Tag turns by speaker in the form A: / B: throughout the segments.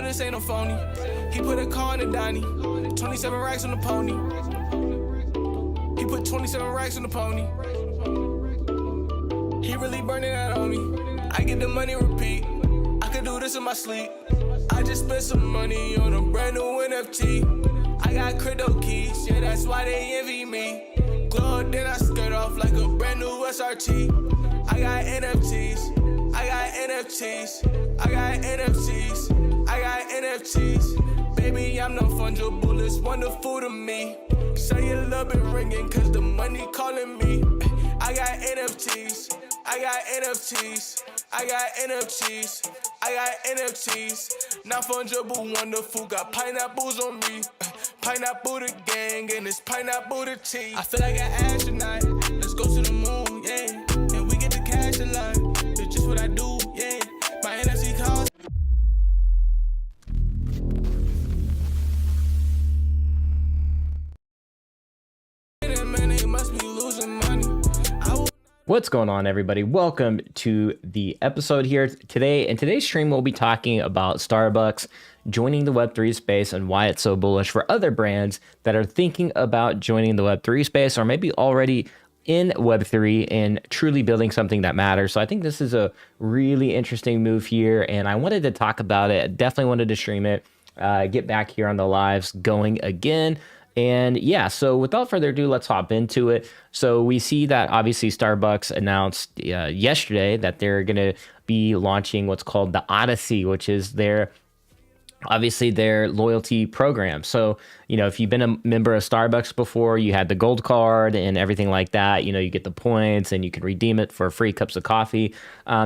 A: this ain't no phony. He put a car in the Donnie, 27 racks on the pony. He put 27 racks on the pony. He really burning that on me. I get the money repeat. I could do this in my sleep. I just spent some money on a brand new NFT. I got crypto keys, yeah, that's why they envy me. Glow, then I skirt off like a brand new SRT. I got NFTs, I got NFTs, I got NFTs, I got NFTs. Baby, I'm no fungible, it's wonderful to me. Say a little bit ringing, cause the money calling me. I got NFTs, I got NFTs, I got NFTs, I got NFTs. Not fungible, wonderful, got pineapples on me. Pineapple the gang, and it's pineapple the tea. I feel like an astronaut, let's go to the moon, yeah. And we get the cash a lot, it's just what I do, yeah. My NFC calls. Man, they must be losing money.
B: What's going on, everybody? Welcome to the episode here today. In today's stream, we'll be talking about Starbucks joining the Web3 space and why it's so bullish for other brands that are thinking about joining the Web3 space or maybe already in Web3 and truly building something that matters. So I think this is a really interesting move here, and I wanted to talk about it. I definitely wanted to stream it, get back here on the lives going again. And yeah, so without further ado, let's hop into it. So we see that obviously Starbucks announced yesterday that they're going to be launching what's called the Odyssey, which is their loyalty program. So, you know, if you've been a member of Starbucks before, you had the gold card and everything like that, you know, you get the points and you can redeem it for free cups of coffee.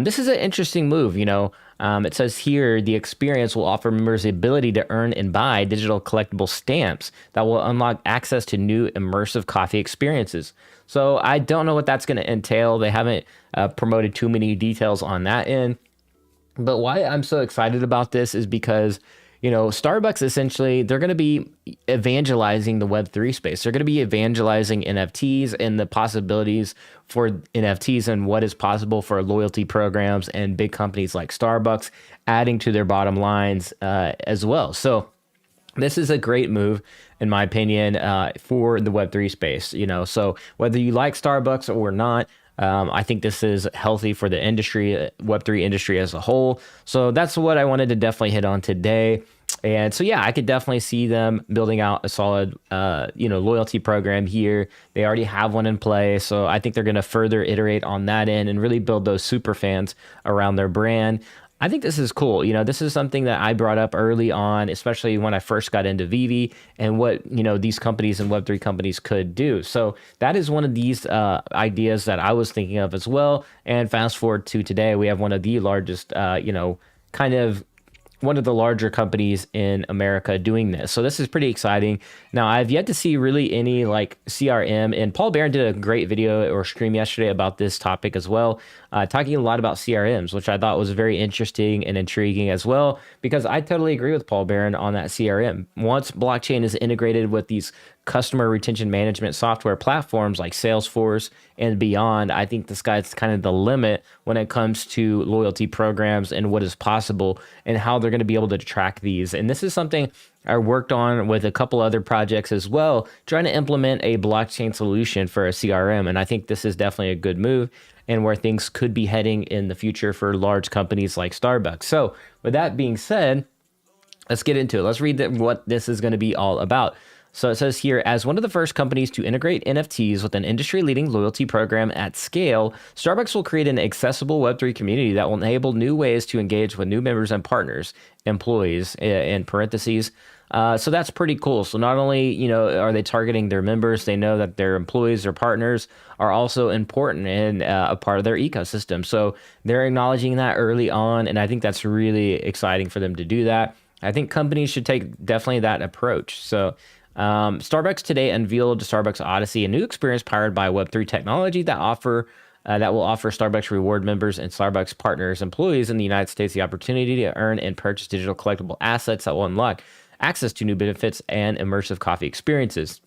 B: This is an interesting move, you know. It says here, the experience will offer members the ability to earn and buy digital collectible stamps that will unlock access to new immersive coffee experiences. So I don't know what that's going to entail. They haven't promoted too many details on that end. But why I'm so excited about this is because, you know, Starbucks essentially, they're going to be evangelizing the Web3 space. They're going to be evangelizing NFTs and the possibilities for NFTs and what is possible for loyalty programs and big companies like Starbucks adding to their bottom lines as well. So this is a great move, in my opinion, for the Web3 space. You know, so whether you like Starbucks or not, I think this is healthy for the industry, Web3 industry as a whole. So that's what I wanted to definitely hit on today. And so, yeah, I could definitely see them building out a solid, loyalty program here. They already have one in play. So I think they're going to further iterate on that end and really build those super fans around their brand. I think this is cool. You know, this is something that I brought up early on, especially when I first got into veve and what, you know, these companies and Web3 companies could do. So that is one of these ideas that I was thinking of as well. And fast forward to today, we have one of the largest, one of the larger companies in America doing this. So this is pretty exciting. Now, I've yet to see really any like CRM, and Paul Barron did a great video or stream yesterday about this topic as well, talking a lot about CRMs, which I thought was very interesting and intriguing as well, because I totally agree with Paul Barron on that CRM. Once blockchain is integrated with these customer retention management software platforms like Salesforce and beyond, I think the sky's kind of the limit when it comes to loyalty programs and what is possible and how they're going to be able to track these. And this is something I worked on with a couple other projects as well, trying to implement a blockchain solution for a CRM. And I think this is definitely a good move and where things could be heading in the future for large companies like Starbucks. So with that being said, let's get into it. Let's read what this is going to be all about. So it says here, as one of the first companies to integrate NFTs with an industry-leading loyalty program at scale, Starbucks will create an accessible Web3 community that will enable new ways to engage with new members and partners, employees, in parentheses. So that's pretty cool. So not only, you know, are they targeting their members, they know that their employees or partners are also important and a part of their ecosystem. So they're acknowledging that early on, and I think that's really exciting for them to do that. I think companies should take definitely that approach. So Starbucks today unveiled Starbucks Odyssey, a new experience powered by Web3 technology that will offer Starbucks reward members and Starbucks partners, employees in the United States, the opportunity to earn and purchase digital collectible assets that will unlock access to new benefits and immersive coffee experiences.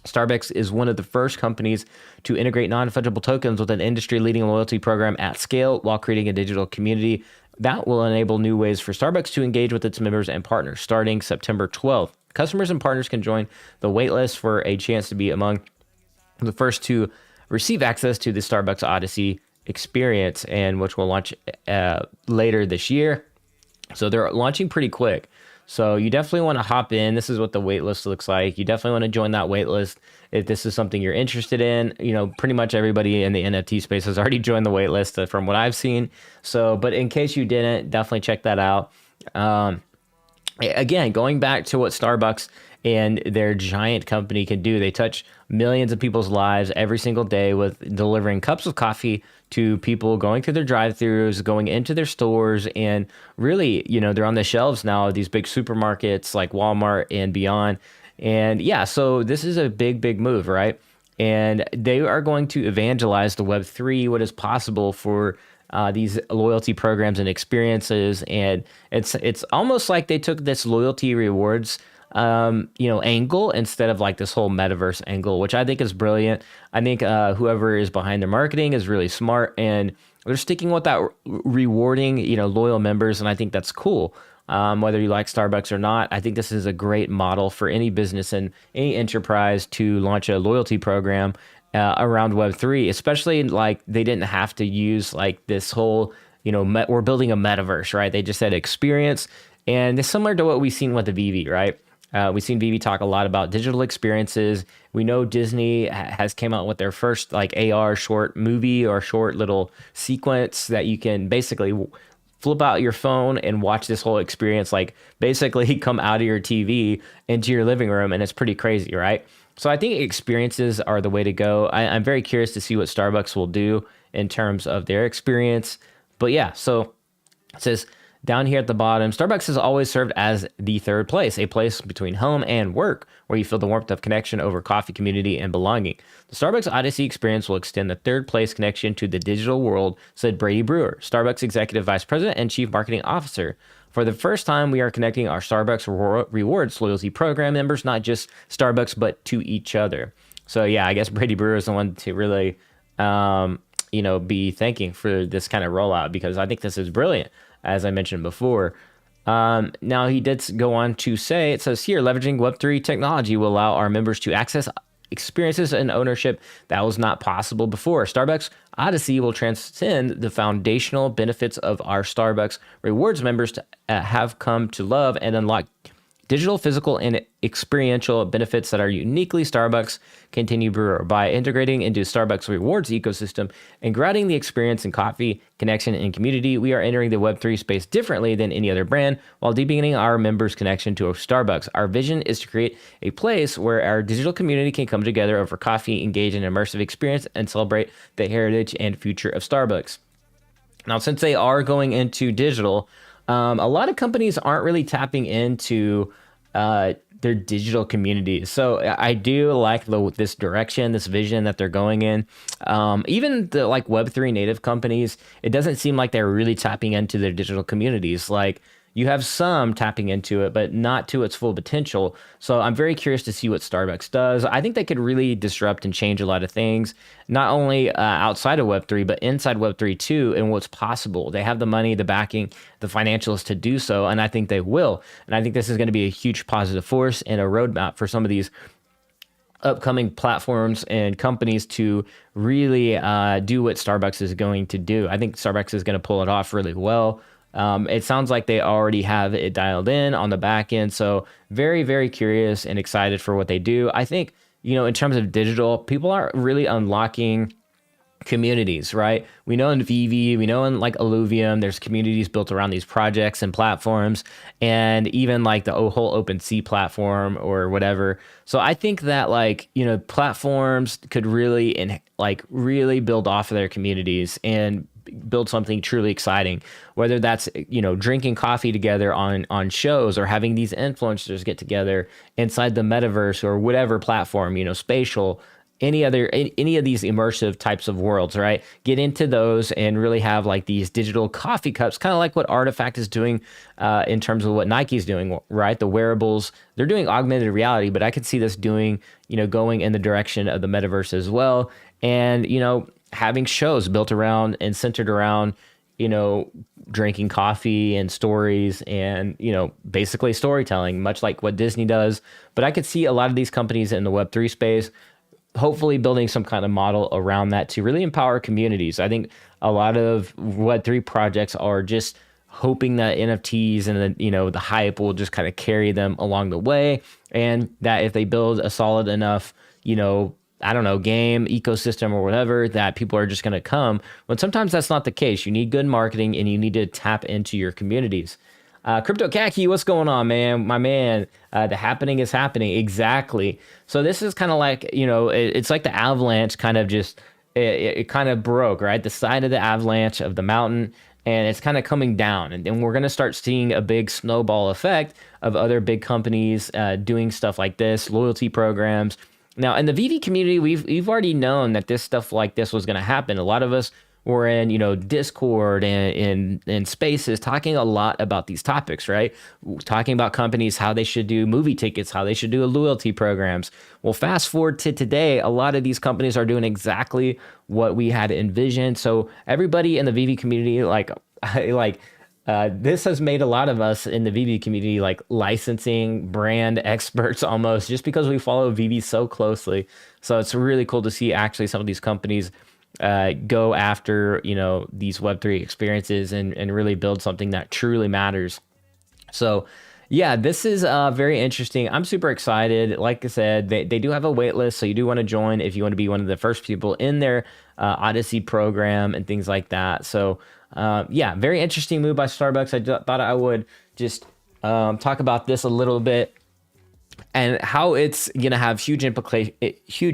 B: Starbucks is one of the first companies to integrate non-fungible tokens with an industry-leading loyalty program at scale while creating a digital community that will enable new ways for Starbucks to engage with its members and partners starting September 12th. Customers and partners can join the waitlist for a chance to be among the first to receive access to the Starbucks Odyssey experience, and which will launch later this year. So they're launching pretty quick. So you definitely want to hop in. This is what the waitlist looks like. You definitely want to join that waitlist if this is something you're interested in. You know, pretty much everybody in the NFT space has already joined the waitlist from what I've seen. So, but in case you didn't, definitely check that out. Again, going back to what Starbucks and their giant company can do, they touch millions of people's lives every single day with delivering cups of coffee to people going through their drive-thrus, going into their stores, and really, you know, they're on the shelves now of these big supermarkets like Walmart and beyond. And yeah, so this is a big move, right? And they are going to evangelize the Web3, what is possible for these loyalty programs and experiences. And it's almost like they took this loyalty rewards angle instead of like this whole metaverse angle, which I think is brilliant. I think whoever is behind the marketing is really smart, and they're sticking with that rewarding, loyal members. And I think that's cool. Whether you like Starbucks or not, I think this is a great model for any business and any enterprise to launch a loyalty program around Web3, especially like they didn't have to use like this whole, we're building a metaverse, right? They just said experience. And it's similar to what we've seen with the veve, right? We've seen veve talk a lot about digital experiences. We know Disney has came out with their first like AR short movie or short little sequence that you can basically flip out your phone and watch this whole experience, like basically come out of your TV into your living room. And it's pretty crazy, right? So I think experiences are the way to go. I'm very curious to see what Starbucks will do in terms of their experience. But yeah, so it says down here at the bottom, Starbucks has always served as the third place, a place between home and work where you feel the warmth of connection over coffee, community, and belonging. The Starbucks Odyssey experience will extend the third place connection to the digital world, said Brady Brewer, Starbucks Executive Vice President and Chief Marketing Officer. For the first time, we are connecting our Starbucks Rewards loyalty program members, not just Starbucks, but to each other. So yeah, I guess Brady Brewer is the one to really, be thanking for this kind of rollout, because I think this is brilliant, as I mentioned before. Now, he did go on to say, it says here, leveraging Web3 technology will allow our members to access experiences and ownership that was not possible before. Starbucks Odyssey will transcend the foundational benefits of our Starbucks Rewards members to have come to love and unlock digital, physical, and experiential benefits that are uniquely Starbucks, continue Brewer. By integrating into Starbucks Rewards ecosystem and grounding the experience in coffee, connection, and community, we are entering the Web3 space differently than any other brand while deepening our members' connection to Starbucks. Our vision is to create a place where our digital community can come together over coffee, engage in an immersive experience, and celebrate the heritage and future of Starbucks. Now, since they are going into digital, a lot of companies aren't really tapping into their digital communities. So I do like this direction, this vision that they're going in. Even the like Web3 native companies, it doesn't seem like they're really tapping into their digital communities. Like you have some tapping into it, but not to its full potential. So I'm very curious to see what Starbucks does. I think they could really disrupt and change a lot of things, not only outside of Web3, but inside Web3 too, and what's possible. They have the money, the backing, the financials to do so, and I think they will. And I think this is going to be a huge positive force and a roadmap for some of these upcoming platforms and companies to really do what Starbucks is going to do. I think Starbucks is going to pull it off really well. It sounds like they already have it dialed in on the back end. So very, very curious and excited for what they do. I think, in terms of digital, people are really unlocking communities, right? We know in veve, we know in like Illuvium, there's communities built around these projects and platforms, and even like the whole OpenSea platform or whatever. So I think that platforms could really really build off of their communities and build something truly exciting, whether that's drinking coffee together on shows, or having these influencers get together inside the metaverse or whatever platform, spatial, any of these immersive types of worlds, right? Get into those and really have like these digital coffee cups, kind of like what Artifact is doing in terms of what Nike's doing, right? The wearables, they're doing augmented reality, but I could see this going in the direction of the metaverse as well. And, having shows built around and centered around, drinking coffee and stories and, basically storytelling, much like what Disney does. But I could see a lot of these companies in the Web3 space hopefully building some kind of model around that to really empower communities. I think a lot of Web3 projects are just hoping that NFTs and the hype will just kind of carry them along the way, and that if they build a solid enough, I don't know, game ecosystem or whatever, that people are just going to come. But sometimes that's not the case. You need good marketing and you need to tap into your communities. Crypto Khaki, what's going on, man? My man, the happening is happening. Exactly. So this is kind of like, it's like the avalanche kind of just, it kind of broke, right? The side of the avalanche of the mountain, and it's kind of coming down. And then we're going to start seeing a big snowball effect of other big companies doing stuff like this, loyalty programs. Now, in the VV community, we've already known that this stuff like this was going to happen. A lot of us were in, Discord and in spaces talking a lot about these topics, right? Talking about companies, how they should do movie tickets, how they should do loyalty programs. Well, fast forward to today, a lot of these companies are doing exactly what we had envisioned. So everybody in the VV community, this has made a lot of us in the VV community like licensing brand experts almost, just because we follow VV so closely. So it's really cool to see actually some of these companies go after, these Web3 experiences and really build something that truly matters. So yeah, this is very interesting. I'm super excited. Like I said, they do have a wait list, so you do want to join if you want to be one of the first people in their Odyssey program and things like that. So yeah, very interesting move by Starbucks. I thought I would just talk about this a little bit and how it's going to have huge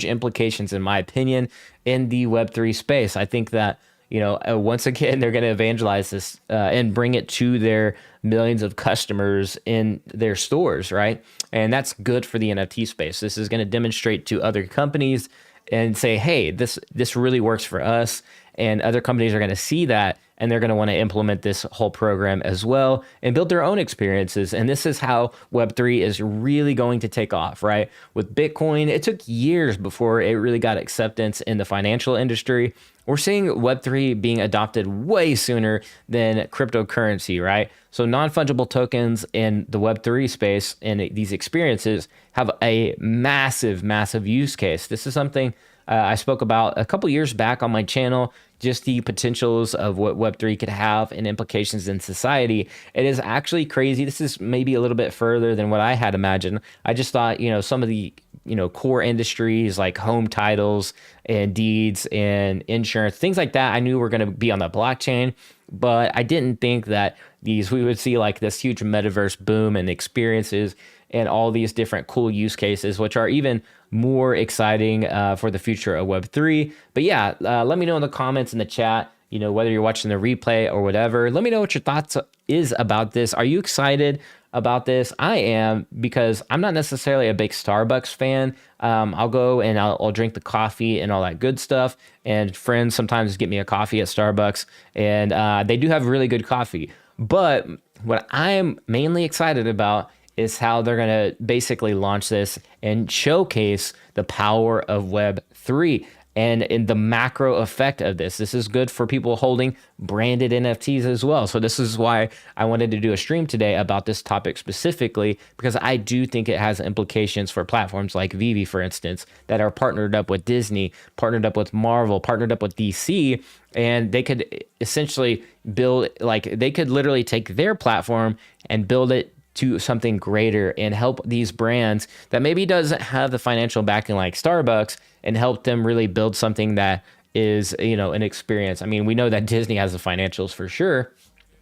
B: implications, in my opinion, in the Web3 space. I think that, once again, they're going to evangelize this and bring it to their millions of customers in their stores, right? And that's good for the NFT space. This is going to demonstrate to other companies and say, hey, this really works for us. And other companies are going to see that, and they're going to want to implement this whole program as well and build their own experiences. And this is how Web3 is really going to take off, right? With Bitcoin, it took years before it really got acceptance in the financial industry. We're seeing Web3 being adopted way sooner than cryptocurrency, right? So non-fungible tokens in the Web3 space and these experiences have a massive, massive use case. This is something I spoke about a couple years back on my channel, just the potentials of what Web3 could have and implications in society. It is actually crazy. This is maybe a little bit further than what I had imagined. I just thought, some of the, core industries like home titles and deeds and insurance, things like that, I knew were going to be on the blockchain, but I didn't think that we would see like this huge metaverse boom and experiences and all these different cool use cases, which are even more exciting for the future of Web3. But yeah, let me know in the comments in the chat, whether you're watching the replay or whatever. Let me know what your thoughts is about this. Are you excited about this? I am, because I'm not necessarily a big Starbucks fan. I'll go and I'll drink the coffee and all that good stuff. And friends sometimes get me a coffee at Starbucks, and they do have really good coffee. But what I'm mainly excited about is how they're going to basically launch this and showcase the power of Web3 and in the macro effect of this. This is good for people holding branded NFTs as well. So this is why I wanted to do a stream today about this topic specifically, because I do think it has implications for platforms like Veve, for instance, that are partnered up with Disney, partnered up with Marvel, partnered up with DC, and they could essentially build, they could literally take their platform and build it to something greater and help these brands that maybe doesn't have the financial backing like Starbucks, and help them really build something that is, an experience. I mean, we know that Disney has the financials for sure,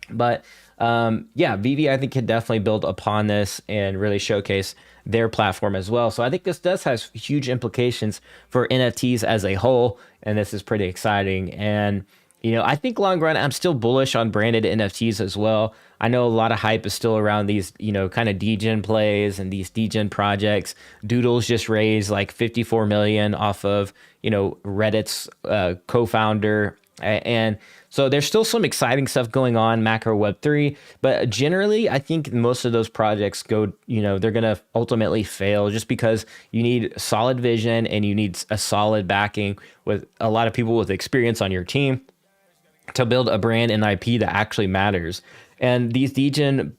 B: but yeah, Veve, I think, can definitely build upon this and really showcase their platform as well. So I think this does have huge implications for NFTs as a whole, and this is pretty exciting. And I think long run, I'm still bullish on branded NFTs as well. I know a lot of hype is still around these, kind of degen plays and these degen projects. Doodles just raised like 54 million off of, Reddit's co-founder. And so there's still some exciting stuff going on, macro Web3, but generally I think most of those projects go, they're going to ultimately fail, just because you need solid vision and you need a solid backing with a lot of people with experience on your team. to build a brand and IP that actually matters. And these degen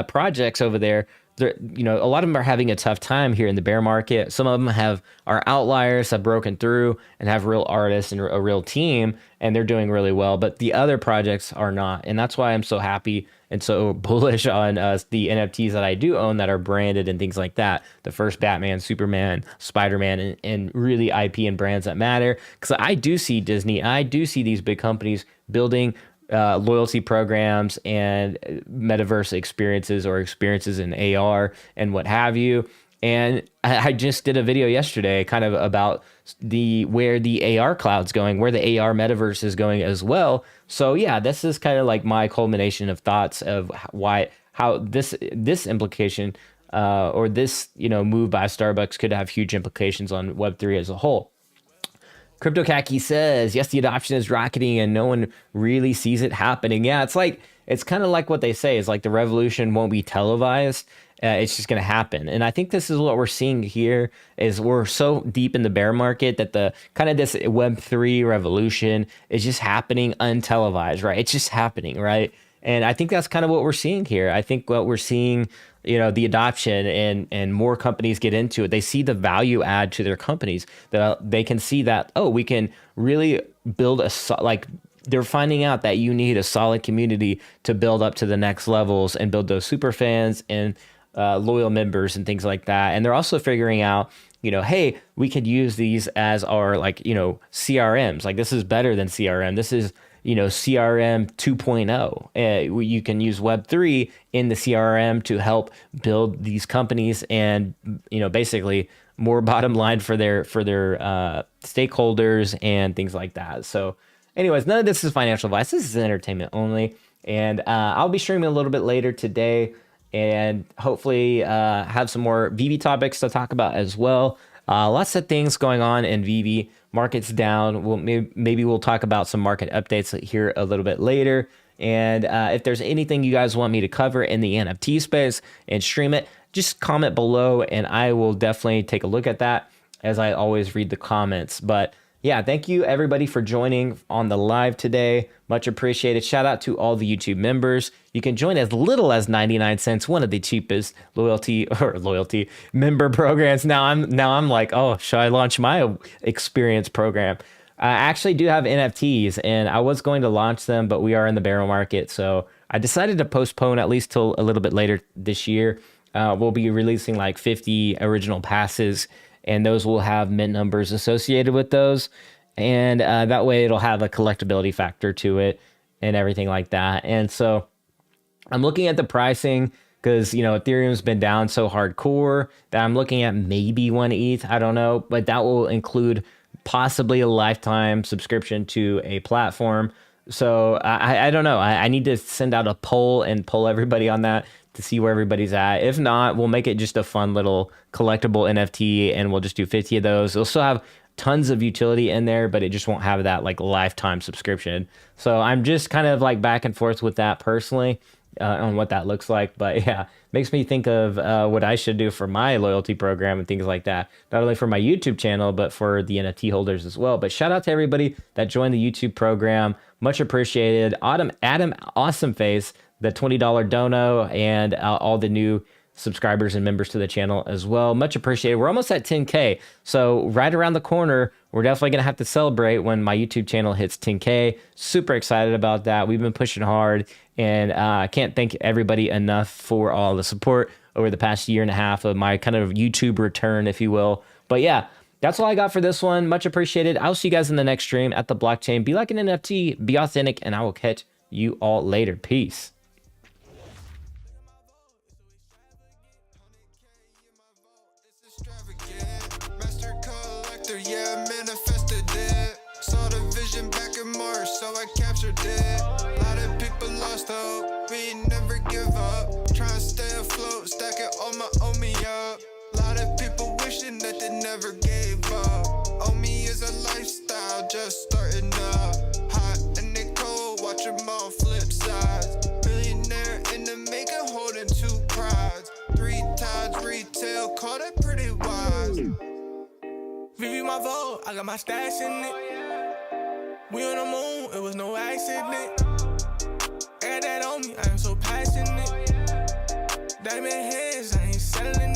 B: projects over there, a lot of them are having a tough time here in the bear market. Some of them are outliers, have broken through and have real artists and a real team, and they're doing really well. But the other projects are not, and that's why I'm so happy and so bullish on the NFTs that I do own that are branded and things like that. The first Batman, Superman, Spider-Man, and really IP and brands that matter. Because I do see Disney, I do see these big companies building loyalty programs and metaverse experiences or experiences in AR and what have you. And I just did a video yesterday kind of about where the AR cloud's going, where the AR metaverse is going as well. So yeah, this is kind of like my culmination of thoughts of how this implication or this move by Starbucks could have huge implications on Web3 as a whole. Crypto Khaki says, yes, the adoption is rocketing and no one really sees it happening. Yeah, it's kind of like what they say is like the revolution won't be televised. It's just going to happen. And I think this is what we're seeing here is we're so deep in the bear market that the kind of this Web3 revolution is just happening untelevised, right? It's just happening, right? And I think that's kind of what we're seeing here. I think what we're seeing, the adoption and more companies get into it. They see the value add to their companies, that they can see that, we can really build they're finding out that you need a solid community to build up to the next levels and build those super fans and loyal members and things like that. And they're also figuring out, hey, we could use these as our CRMs. Like this is better than CRM. This is CRM 2.0. You can use Web3 in the CRM to help build these companies and, basically more bottom line for their stakeholders and things like that. So anyways, none of this is financial advice. This is entertainment only. And I'll be streaming a little bit later today and hopefully have some more veve topics to talk about as well. Lots of things going on in veve. Market's down. Maybe we'll talk about some market updates here a little bit later. And if there's anything you guys want me to cover in the NFT space and stream it, just comment below and I will definitely take a look at that, as I always read the comments. But yeah, thank you everybody for joining on the live today. Much appreciated. Shout out to all the YouTube members. You can join as little as 99 cents, one of the cheapest loyalty member programs. Now I'm like, oh, should I launch my experience program? I actually do have NFTs and I was going to launch them, but we are in the bear market. So I decided to postpone at least till a little bit later this year. We'll be releasing like 50 original passes, and those will have mint numbers associated with those. And that way it'll have a collectability factor to it and everything like that. And so I'm looking at the pricing because, Ethereum's been down so hardcore that I'm looking at maybe 1 ETH. I don't know, but that will include possibly a lifetime subscription to a platform. So I don't know. I need to send out a poll and poll everybody on that to see where everybody's at. If not, we'll make it just a fun little collectible NFT and we'll just do 50 of those. It'll still have tons of utility in there, but it just won't have that like lifetime subscription. So I'm just kind of like back and forth with that personally on what that looks like. But yeah, makes me think of what I should do for my loyalty program and things like that. Not only for my YouTube channel, but for the NFT holders as well. But shout out to everybody that joined the YouTube program. Much appreciated. Adam Awesome Face, the $20 dono, and all the new subscribers and members to the channel as well. Much appreciated. We're almost at 10K. So right around the corner, we're definitely going to have to celebrate when my YouTube channel hits 10K. Super excited about that. We've been pushing hard, and I can't thank everybody enough for all the support over the past year and a half of my kind of YouTube return, if you will. But yeah, that's all I got for this one. Much appreciated. I'll see you guys in the next stream at the blockchain. Be like an NFT, be authentic, and I will catch you all later. Peace.
A: Yeah, manifested it. Saw the vision back in March, so I captured it. A lot of people lost hope, we never give up. Try to stay afloat, stacking all my owe me up. A lot of people wishing that they never gave up. Owe me is a lifestyle, just starting up. Hot and they cold, watch them all flip sides. Millionaire in the making, holding 2 prides. 3 times retail, call that pretty wise. Veve my vote, I got my stash in it. We on the moon, it was no accident. I got that on me, I am so passionate. Diamond hands, I ain't settling